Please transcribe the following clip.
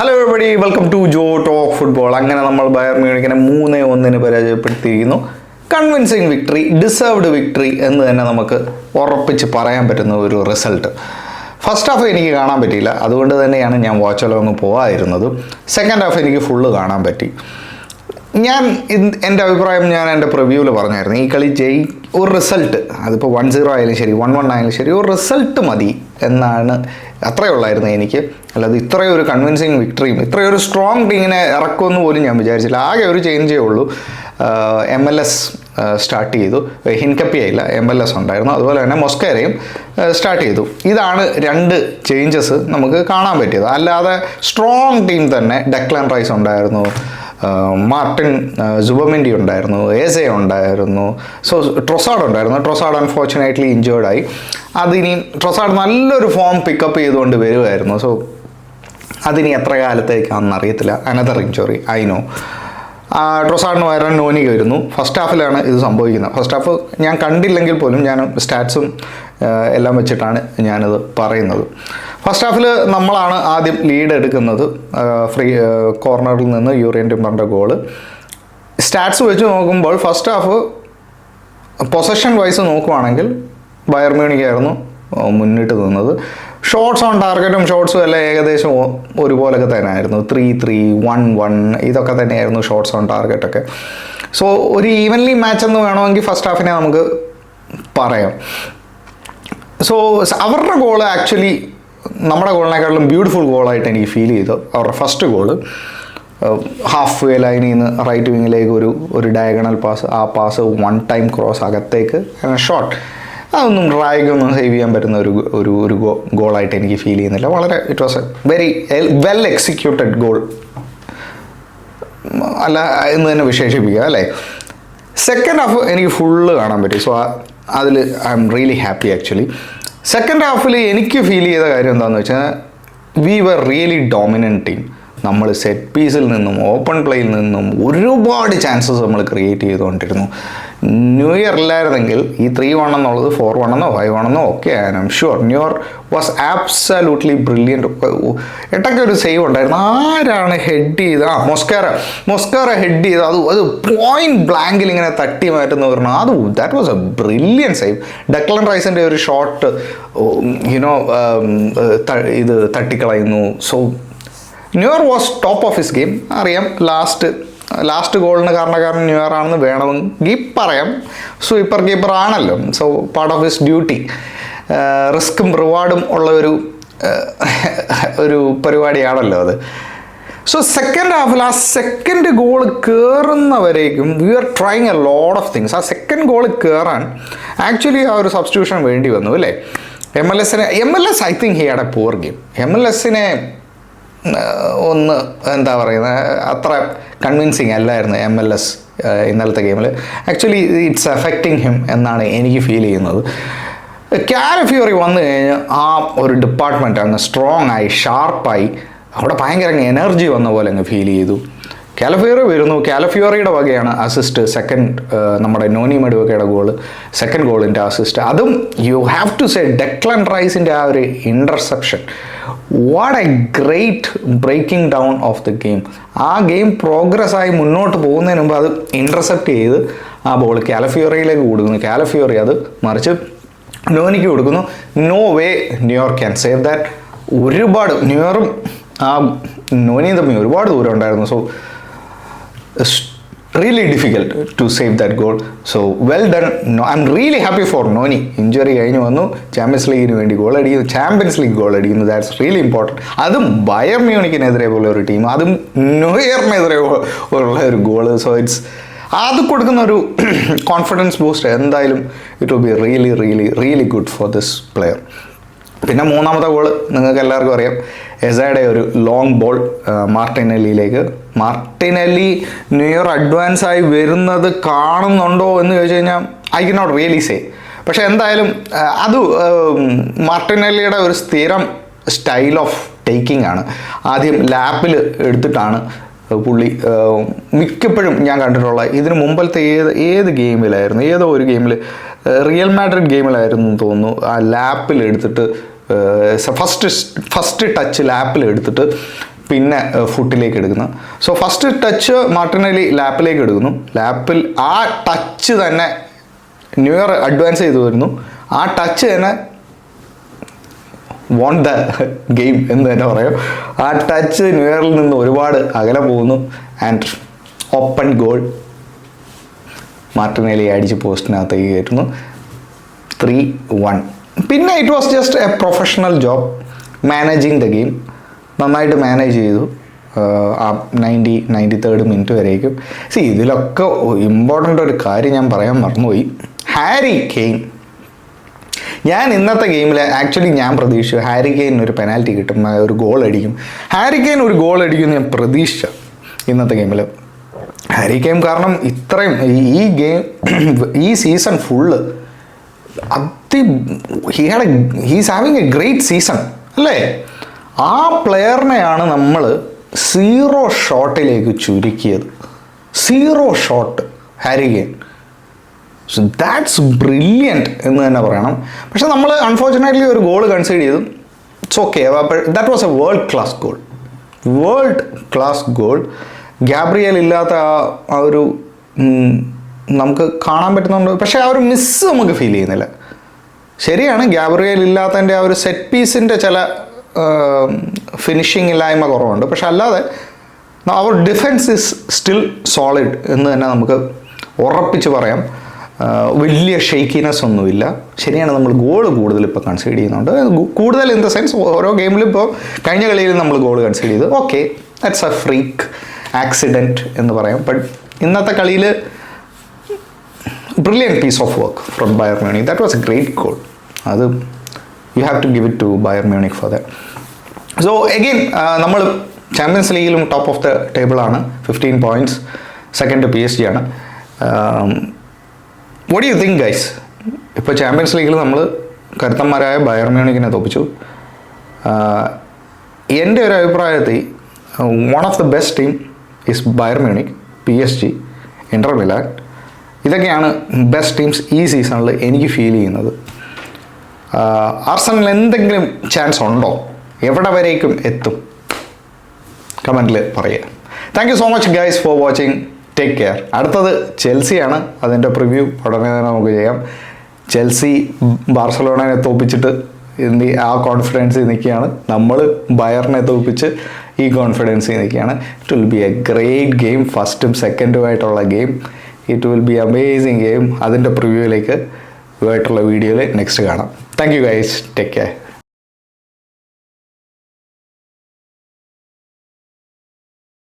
Hello everybody, welcome to Joe talk football. അങ്ങനെ നമ്മൾ Bayer മ്യൂണിക്കിനെ 3-1 പരാജയപ്പെടുത്തിയിരിക്കുന്നു. കൺവിൻസിങ് വിക്ടറി, ഡിസേർവ്ഡ് വിക്ടറി എന്ന് തന്നെ നമുക്ക് ഉറപ്പിച്ച് പറയാൻ പറ്റുന്ന ഒരു റിസൾട്ട്. ഫസ്റ്റ് ഹാഫ് എനിക്ക് കാണാൻ പറ്റിയില്ല, അതുകൊണ്ട് തന്നെയാണ് ഞാൻ വാച്ചലോങ് പോകാതിരുന്നത്. സെക്കൻഡ് ഹാഫ് എനിക്ക് ഫുള്ള് കാണാൻ പറ്റി. എൻ്റെ അഭിപ്രായം ഞാൻ എൻ്റെ പ്രിവ്യൂവിൽ പറഞ്ഞായിരുന്നു, ഈ കളി ഒരു റിസൾട്ട്, അതിപ്പോൾ 1-0 ആയാലും ശരി 1-1 ആയാലും ശരി, ഒരു റിസൾട്ട് മതി എന്നാണ്. അത്രയേ ഉള്ളായിരുന്നു എനിക്ക്. അല്ലാതെ ഇത്രയും ഒരു കൺവിൻസിങ് വിക്ടറിയും ഇത്രയൊരു സ്ട്രോങ് ടീമിനെ ഇറക്കുമെന്ന് പോലും ഞാൻ വിചാരിച്ചില്ല. ആകെ ഒരു ചേഞ്ചേ ഉള്ളൂ, MLS സ്റ്റാർട്ട് ചെയ്തു. ഹിൻകപ്പിയയില്ല, MLS ഉണ്ടായിരുന്നു. അതുപോലെ തന്നെ മൊസ്കേരയും സ്റ്റാർട്ട് ചെയ്തു. ഇതാണ് 2 ചേഞ്ചസ് നമുക്ക് കാണാൻ പറ്റിയത്. അല്ലാതെ സ്ട്രോങ് ടീം തന്നെ. ഡെക്ലാൻ റൈസ് ഉണ്ടായിരുന്നു, മാർട്ടിൻ സുബമെൻഡി ഉണ്ടായിരുന്നു, ഏസെ ഉണ്ടായിരുന്നു, ട്രൊസാഡ് ഉണ്ടായിരുന്നു. ട്രൊസാഡ് അൺഫോർച്ചുനേറ്റ്ലി ഇഞ്ചേർഡായി. അതിനി ട്രൊസാഡ് നല്ലൊരു ഫോം പിക്കപ്പ് ചെയ്തുകൊണ്ട് വരുമായിരുന്നു. അതിനി എത്ര കാലത്തേക്കാണെന്ന് അറിയത്തില്ല. Another injury I know. ട്രൊസാഡിന് പകരം നോനി വരുന്നു. ഫസ്റ്റ് ഹാഫിലാണ് ഇത് സംഭവിക്കുന്നത്. ഫസ്റ്റ് ഹാഫ് ഞാൻ കണ്ടില്ലെങ്കിൽ പോലും ഞാൻ സ്റ്റാറ്റ്സും എല്ലാം വെച്ചിട്ടാണ് ഞാനിത് പറയുന്നത്. ഫസ്റ്റ് ഹാഫിൽ നമ്മളാണ് ആദ്യം ലീഡ് എടുക്കുന്നത്. ഫ്രീ കോർണറിൽ നിന്ന് യൂറിയൻ ടിമ്പറിൻ്റെ ഗോള്. സ്റ്റാറ്റ്സ് വെച്ച് നോക്കുമ്പോൾ ഫസ്റ്റ് ഹാഫ് പൊസഷൻ വൈസ് നോക്കുവാണെങ്കിൽ ബയർ മ്യൂണിക്കായിരുന്നു മുന്നിട്ട് നിന്നത്. ഷോട്ട്സ് ഓൺ ടാർഗറ്റും ഷോട്ട്സും എല്ലാം ഏകദേശം ഒരുപോലൊക്കെ തന്നെയായിരുന്നു. 3-3, 1-1 ഇതൊക്കെ തന്നെയായിരുന്നു ഷോട്ട്സ് ഓൺ ടാർഗറ്റൊക്കെ. സോ ഒരു ഈവൻലി മാച്ച് എന്ന് വേണമെങ്കിൽ ഫസ്റ്റ് ഹാഫിനെ നമുക്ക് പറയാം. സോ അവരുടെ ഗോള് ആക്ച്വലി നമ്മുടെ ഗോളിനേക്കാളും ബ്യൂട്ടിഫുൾ ഗോളായിട്ട് എനിക്ക് ഫീൽ ചെയ്തു. അവരുടെ ഫസ്റ്റ് ഗോള് ഹാഫ് വേ ലൈനിൽ നിന്ന് റൈറ്റ് വിങ്ങിലേക്ക് ഒരു ഡയഗണൽ പാസ്. ആ പാസ് 1 ടൈം ക്രോസ് അകത്തേക്ക് ഷോട്ട്. അതൊന്നും ഡ്രാഗൊന്നും സേവ് ചെയ്യാൻ പറ്റുന്ന ഒരു ഗോളായിട്ട് എനിക്ക് ഫീൽ ചെയ്യുന്നില്ല. വളരെ it was A very well executed goal അല്ല എന്ന് തന്നെ വിശേഷിപ്പിക്കുക, അല്ലേ? സെക്കൻഡ് ഹാഫ് എനിക്ക് ഫുള്ള് കാണാൻ പറ്റി. സോ അതിൽ I am really happy actually. Second ഹാഫിൽ എനിക്ക് ഫീൽ ചെയ്ത കാര്യം എന്താണെന്ന് വെച്ചാൽ, we were really dominant team. നമ്മൾ സെറ്റ് പീസിൽ നിന്നും ഓപ്പൺ പ്ലേയിൽ നിന്നും ഒരുപാട് ചാൻസസ് നമ്മൾ ക്രിയേറ്റ് ചെയ്തുകൊണ്ടിരുന്നു. ന്യൂ ഇയർ ഇല്ലായിരുന്നെങ്കിൽ ഈ 3-1 എന്നുള്ളത് 4-1 എന്നോ 5-1 എന്നോ ഒക്കെ I am sure. Neuer was absolutely brilliant. എട്ടൊക്കെ ഒരു സേവ് ഉണ്ടായിരുന്നു. ആരാണ് ഹെഡ് ചെയ്ത്? മൊസ്കേറ ഹെഡ് ചെയ്ത് അത് പോയിന്റ് ബ്ലാങ്കിൽ ഇങ്ങനെ തട്ടി മാറ്റുന്ന പറഞ്ഞു. That was a brilliant save. Declan റൈസിൻ്റെ ഒരു ഷോട്ട് ഇത് തട്ടിക്കളയുന്നു. So Neuer was top of his game. അറിയാം, ലാസ്റ്റ് ഗോളിന് കാരണക്കാരൻ ന്യൂ ഇയർ ആണെന്ന് വേണമെങ്കിൽ പറയാം. സ്വീപ്പർ കീപ്പർ ആണല്ലോ. So part of his duty. റിസ്ക്കും റിവാർഡും ഉള്ള ഒരു പരിപാടിയാണല്ലോ അത്. സോ സെക്കൻഡ് ഹാഫിൽ ആ സെക്കൻഡ് ഗോൾ കയറുന്നവരേക്കും we are trying a lot of things. ആ സെക്കൻഡ് ഗോൾ കയറാൻ ആക്ച്വലി ആ ഒരു സബ്സ്റ്റിറ്റ്യൂഷൻ വേണ്ടി വന്നു, അല്ലേ? MLS I think he had a poor game. MLS-നെ ഒന്ന് എന്താ പറയുന്നത്, അത്ര കൺവിൻസിങ് അല്ലായിരുന്നു MLS ഇന്നലത്തെ ഗെയിമിൽ. ആക്ച്വലി ഇറ്റ്സ് എഫക്റ്റിംഗ് ഹിം എന്നാണ് എനിക്ക് ഫീൽ ചെയ്യുന്നത്. കാലഫിയോറി വന്നു കഴിഞ്ഞാൽ ആ ഒരു ഡിപ്പാർട്ട്മെൻറ്റ് അങ്ങ് സ്ട്രോങ് ആയി, ഷാർപ്പായി, അവിടെ ഭയങ്കര എനർജി വന്ന പോലെ അങ്ങ് ഫീൽ ചെയ്തു. കാലഫിയോറി വരുന്നു. കാലഫിയോറിയുടെ വകയാണ് അസിസ്റ്റ്. നമ്മുടെ നോനി മെഡുവക്കയുടെ ഗോള്, സെക്കൻഡ് ഗോളിൻ്റെ അസിസ്റ്റ്. അതും you have to say Declan റൈസിൻ്റെ ആ ഒരു interception, what a great breaking down of the game. ആ ഗെയിം പ്രോഗ്രസ് ആയി മുന്നോട്ട് പോകുന്നതിന് മുമ്പ് അത് ഇൻ്റർസെപ്റ്റ് ചെയ്ത് ആ ബോൾ കാലഫിയോറിയിലേക്ക് കൊടുക്കുന്നു. കാലഫിയോറി അത് മറിച്ച് നോനിക്ക് കൊടുക്കുന്നു. No way New York can save that. ഒരുപാട് ന്യൂ യോറും ആ നോനിയും തമ്മിൽ ഒരുപാട് ദൂരം ഉണ്ടായിരുന്നു. So really difficult to save that goal. So well done. I'm really happy for Noni. Injury കഴിഞ്ഞ് വന്നു, ചാമ്പ്യൻസ് ലീഗിന് വേണ്ടി ഗോൾ അടിക്കുന്നു, ചാമ്പ്യൻസ് ലീഗ് ഗോൾ അടിക്കുന്നു. That's really important. അതും ബയർ മ്യൂണിക്കിനെതിരെ പോലെ ഒരു ടീം, അതും ന്യൂ ഇയറിനെതിരെ ഉള്ള ഒരു ഗോള്. സോ അത് കൊടുക്കുന്ന ഒരു കോൺഫിഡൻസ് ബൂസ്റ്റ് എന്തായാലും it will be really good for this player. പിന്നെ മൂന്നാമത്തെ ഗോൾ നിങ്ങൾക്ക് എല്ലാവർക്കും അറിയാം, എസയുടെ ഒരു ലോങ് ബോൾ മാർട്ടിനെല്ലിയിലേക്ക്. മാർട്ടിനെല്ലി ന്യൂ ഇയർ അഡ്വാൻസ് ആയി വരുന്നത് കാണുന്നുണ്ടോ എന്ന് ചോദിച്ചു കഴിഞ്ഞാൽ I can not really say. പക്ഷേ എന്തായാലും അത് മാർട്ടിനെല്ലിയുടെ ഒരു സ്ഥിരം സ്റ്റൈൽ ഓഫ് ടേക്കിംഗ് ആണ്. ആദ്യം ലാപ്പിൽ എടുത്തിട്ടാണ് പുള്ളി മിക്കപ്പോഴും ഞാൻ കണ്ടിട്ടുള്ള. ഇതിന് മുമ്പത്തെ ഏത് ഗെയിമിലായിരുന്നു, ഏതോ ഒരു ഗെയിമിൽ, റിയൽ മാഡ്രിഡ് ഗെയിമിലായിരുന്നു തോന്നുന്നു, ആ ലാപ്പിൽ എടുത്തിട്ട് ഫസ്റ്റ് ടച്ച് ലാപ്പിൽ എടുത്തിട്ട് പിന്നെ ഫുട്ടിലേക്ക് എടുക്കുന്നു. സോ ഫസ്റ്റ് ടച്ച് മാർട്ടിനെല്ലി ലാപ്പിലേക്ക് എടുക്കുന്നു. ലാപ്പിൽ ആ ടച്ച് തന്നെ ന്യൂയർ അഡ്വാൻസ് ചെയ്തു വരുന്നു. ആ ടച്ച് തന്നെ വോൺ ദ ഗെയിം എന്ന് തന്നെ പറയാം. ആ ടച്ച് ന്യൂയറിൽ നിന്ന് ഒരുപാട് അകലെ പോകുന്നു. ആൻഡ് ഓപ്പൺ ഗോൾ മാർട്ടിനെല്ലി അടിച്ച് പോസ്റ്റിനകത്തേക്ക് കയറ്റുന്നു. 3-1. പിന്നെ it was just A professional job managing the game. നന്നായിട്ട് മാനേജ് ചെയ്തു ആ 93rd മിനിറ്റ് വരേക്കും. ഇതിലൊക്കെ ഇമ്പോർട്ടൻ്റ് ഒരു കാര്യം ഞാൻ പറയാൻ മറന്നുപോയി. Harry Kane. ഞാൻ ഇന്നത്തെ ഗെയിമിൽ ആക്ച്വലി ഞാൻ പ്രതീക്ഷിച്ചു ഹാരി കെയ്നിന് ഒരു പെനാൽറ്റി കിട്ടും, ഒരു ഗോൾ അടിക്കും. ഹാരി കെയ്ൻ ഒരു ഗോൾ അടിക്കുമെന്ന് ഞാൻ പ്രതീക്ഷിച്ച ഇന്നത്തെ ഗെയിമിൽ. ഹാരി കെയ്ൻ കാരണം ഇത്രയും ഈ ഗെയിം ഈ season full he's having A great season അല്ലേ? ആ പ്ലെയറിനെയാണ് നമ്മൾ 0 ഷോട്ടിലേക്ക് ചുരുക്കിയത്. 0 shot Harry Kane. So that's brilliant എന്ന് തന്നെ പറയണം. പക്ഷെ നമ്മൾ അൺഫോർച്ചുനേറ്റ്ലി ഒരു ഗോൾ കൺസിഡർ ചെയ്തു. It's okay. That was A world class goal. Gabriel ഇല്ലാത്ത ആ ഒരു നമുക്ക് കാണാൻ പറ്റുന്നുണ്ട്. പക്ഷേ ആ ഒരു മിസ് നമുക്ക് ഫീൽ ചെയ്യുന്നില്ല. ശരിയാണ്, ഗാബ്രിയൽ ഇല്ലാത്തതിൻ്റെ ആ ഒരു സെറ്റ് പീസിൻ്റെ ചില ഫിനിഷിങ് ഇല്ലായ്മ കുറവുണ്ട്. പക്ഷെ അല്ലാതെ അവർ ഡിഫെൻസ് ഇസ് സ്റ്റിൽ സോളിഡ് എന്ന് തന്നെ നമുക്ക് ഉറപ്പിച്ച് പറയാം. വലിയ ഷെയ്ക്കിനെസ് ഒന്നുമില്ല. ശരിയാണ്, നമ്മൾ ഗോൾ കൂടുതൽ ഇപ്പോൾ കൺസിഡർ ചെയ്യുന്നുണ്ട്. കൂടുതൽ ഇൻ ദ സെൻസ് ഓരോ ഗെയിമിലും ഇപ്പോൾ കഴിഞ്ഞ കളിയിൽ നമ്മൾ ഗോൾ കൺസിഡർ ചെയ്തു. Okay, that's a freak accident എന്ന് പറയാം. ബട്ട് ഇന്നത്തെ കളിയിൽ brilliant piece of work from Bayer Munich. That was a great goal. അത് you have to give it to Bayer Munich for that. So again നമ്മൾ champions ലീഗിലും top of the ടേബിളാണ്, 15 points. Second PSG ആണ്. What you think guys? ഇപ്പോൾ champions ലീഗിൽ നമ്മൾ കരുത്തന്മാരായ Bayer മ്യൂണിക്കിനെ തോപ്പിച്ചു. എൻ്റെ ഒരു അഭിപ്രായത്തിൽ one of the best team is buyer Munich, PSG, inter Milan. ഇതൊക്കെയാണ് ബെസ്റ്റ് ടീംസ് ഈ സീസണിൽ എനിക്ക് ഫീൽ ചെയ്യുന്നത്. ആർസണൽ എന്തെങ്കിലും ചാൻസ് ഉണ്ടോ? എവിടെ വരേക്കും എത്തും? കമൻറ്റിൽ പറയുക. Thank you so much guys for watching. Take care. അടുത്തത് ചെൽസിയാണ്. അതിൻ്റെ പ്രിവ്യൂ ഉടനെ തന്നെ നമുക്ക് ചെയ്യാം. ചെൽസി ബാർസലോണയെ തോപ്പിച്ചിട്ട് ആ കോൺഫിഡൻസിൽ നിൽക്കുകയാണ്. നമ്മൾ ബയറിനെ തോപ്പിച്ച് ഈ കോൺഫിഡൻസിൽ നിൽക്കുകയാണ്. It will be a great game. ഫസ്റ്റും സെക്കൻഡുമായിട്ടുള്ള game. It will be amazing game. അതിൻ്റെ പ്രിവ്യൂയിലേക്ക് ആയിട്ടുള്ള വീഡിയോയിൽ നെക്സ്റ്റ് കാണാം. Thank you guys. Take care.